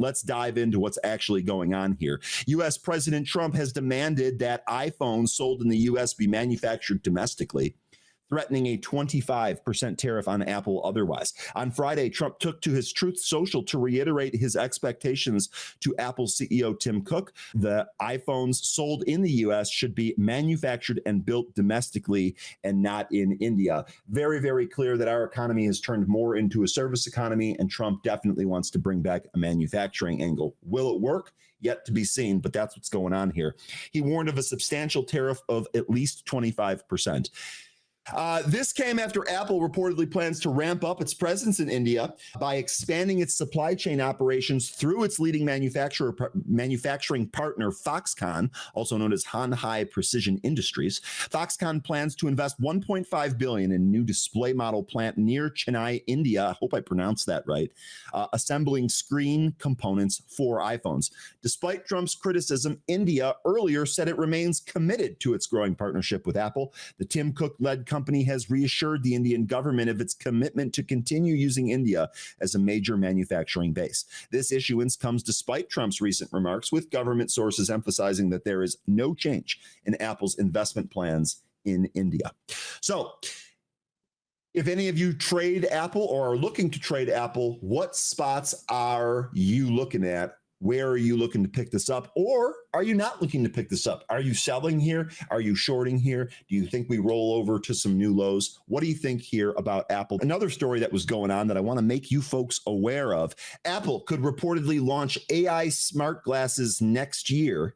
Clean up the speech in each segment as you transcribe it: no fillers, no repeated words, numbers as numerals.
let's dive into what's actually going on here. U.S. President Trump has demanded that iPhones sold in the U.S. be manufactured domestically, threatening a 25% tariff on Apple otherwise. On Friday, Trump took to his Truth Social to reiterate his expectations to Apple CEO Tim Cook. The iPhones sold in the U.S. should be manufactured and built domestically and not in India. Very, very clear that our economy has turned more into a service economy, and Trump definitely wants to bring back a manufacturing angle. Will it work? Yet to be seen, but that's what's going on here. He warned of a substantial tariff of at least 25%. This came after Apple reportedly plans to ramp up its presence in India by expanding its supply chain operations through its leading manufacturing partner, Foxconn, also known as Hanhai Precision Industries. Foxconn plans to invest $1.5 billion in a new display model plant near Chennai, India. I hope I pronounced that right. Assembling screen components for iPhones. Despite Trump's criticism, India earlier said it remains committed to its growing partnership with Apple. The Tim Cook-led company has reassured the Indian government of its commitment to continue using India as a major manufacturing base. This issuance comes despite Trump's recent remarks, with government sources emphasizing that there is no change in Apple's investment plans in India. So, if any of you trade Apple or are looking to trade Apple, what spots are you looking at? Where are you looking to pick this up? Or are you not looking to pick this up? Are you selling here? Are you shorting here? Do you think we roll over to some new lows? What do you think here about Apple? Another story that was going on that I want to make you folks aware of. Apple could reportedly launch AI smart glasses next year.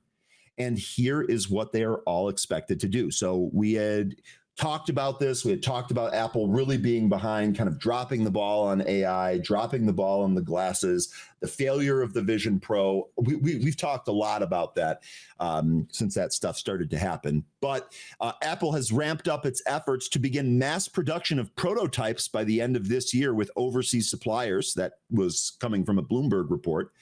And here is what they are all expected to do. So we had talked about this. We had talked about Apple really being behind, kind of dropping the ball on AI, dropping the ball on the glasses, the failure of the Vision Pro. We've talked a lot about that since that stuff started to happen. But Apple has ramped up its efforts to begin mass production of prototypes by the end of this year with overseas suppliers. That was coming from a Bloomberg report.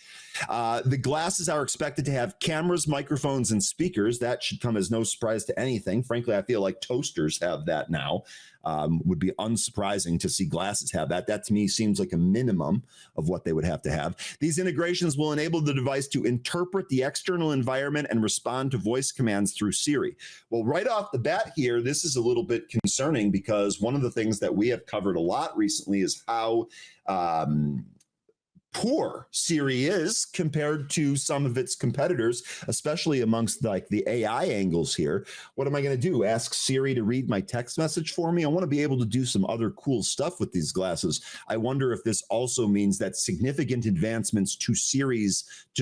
The glasses are expected to have cameras, microphones, and speakers. That should come as no surprise to anything. Frankly, I feel like toasters have that now. Would be unsurprising to see glasses have that. That to me seems like a minimum of what they would have to have. These integrations will enable the device to interpret the external environment and respond to voice commands through Siri. Well, right off the bat here, this is a little bit concerning because one of the things that we have covered a lot recently is how poor Siri is compared to some of its competitors, especially amongst like the AI angles here. What am I going to do? Ask Siri to read my text message for me? I want to be able to do some other cool stuff with these glasses. I wonder if this also means that significant advancements to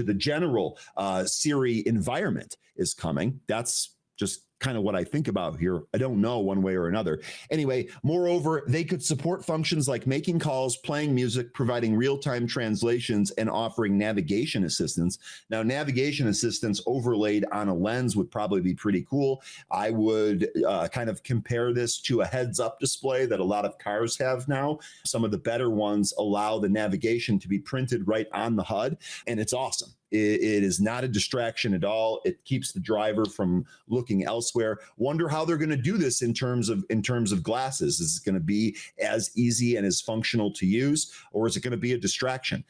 the general Siri environment is coming. That's just kind of what I think about here. I don't know one way or another. Anyway, moreover, they could support functions like making calls, playing music, providing real-time translations, and offering navigation assistance. Now, navigation assistance overlaid on a lens would probably be pretty cool. I would kind of compare this to a heads-up display that a lot of cars have now. Some of the better ones allow the navigation to be printed right on the HUD, and it's awesome. It is not a distraction at all. It keeps the driver from looking elsewhere. Wonder how they're going to do this in terms of glasses. Is it going to be as easy and as functional to use, or is it going to be a distraction?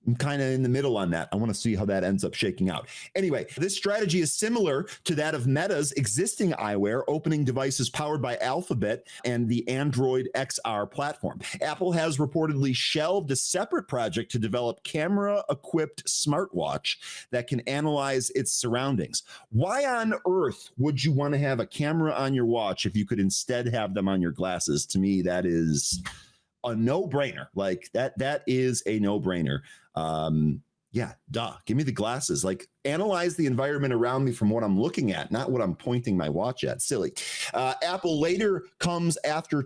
I'm kind of in the middle on that. I want to see how that ends up shaking out. Anyway, this strategy is similar to that of Meta's existing eyewear, opening devices powered by Alphabet and the Android XR platform. Apple has reportedly shelved a separate project to develop camera-equipped smartwatch that can analyze its surroundings. Why on earth would you want to have a camera on your watch if you could instead have them on your glasses? To me, that is a no-brainer. Like that is a no-brainer. Yeah, duh. Give me the glasses. Like, analyze the environment around me from what I'm looking at, not what I'm pointing my watch at. Silly. Apple's latest, comes after the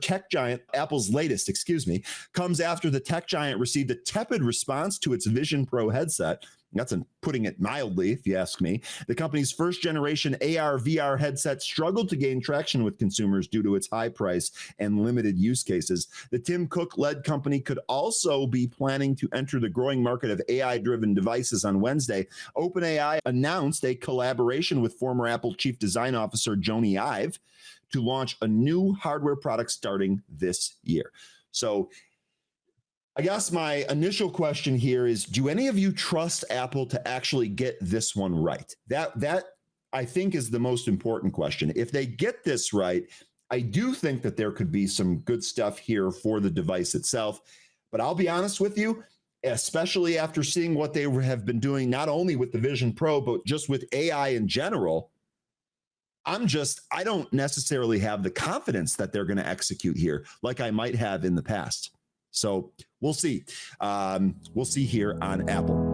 tech giant received a tepid response to its Vision Pro headset. That's putting it mildly, if you ask me. The company's first generation AR VR headset struggled to gain traction with consumers due to its high price and limited use cases. The Tim Cook-led company could also be planning to enter the growing market of AI-driven devices on Wednesday. OpenAI announced a collaboration with former Apple Chief Design Officer Jony Ive to launch a new hardware product starting this year. So I guess my initial question here is, do any of you trust Apple to actually get this one right? That I think is the most important question. If they get this right, I do think that there could be some good stuff here for the device itself. But I'll be honest with you, especially after seeing what they have been doing, not only with the Vision Pro, but just with AI in general, I don't necessarily have the confidence that they're going to execute here like I might have in the past. So we'll see. We'll see here on Apple.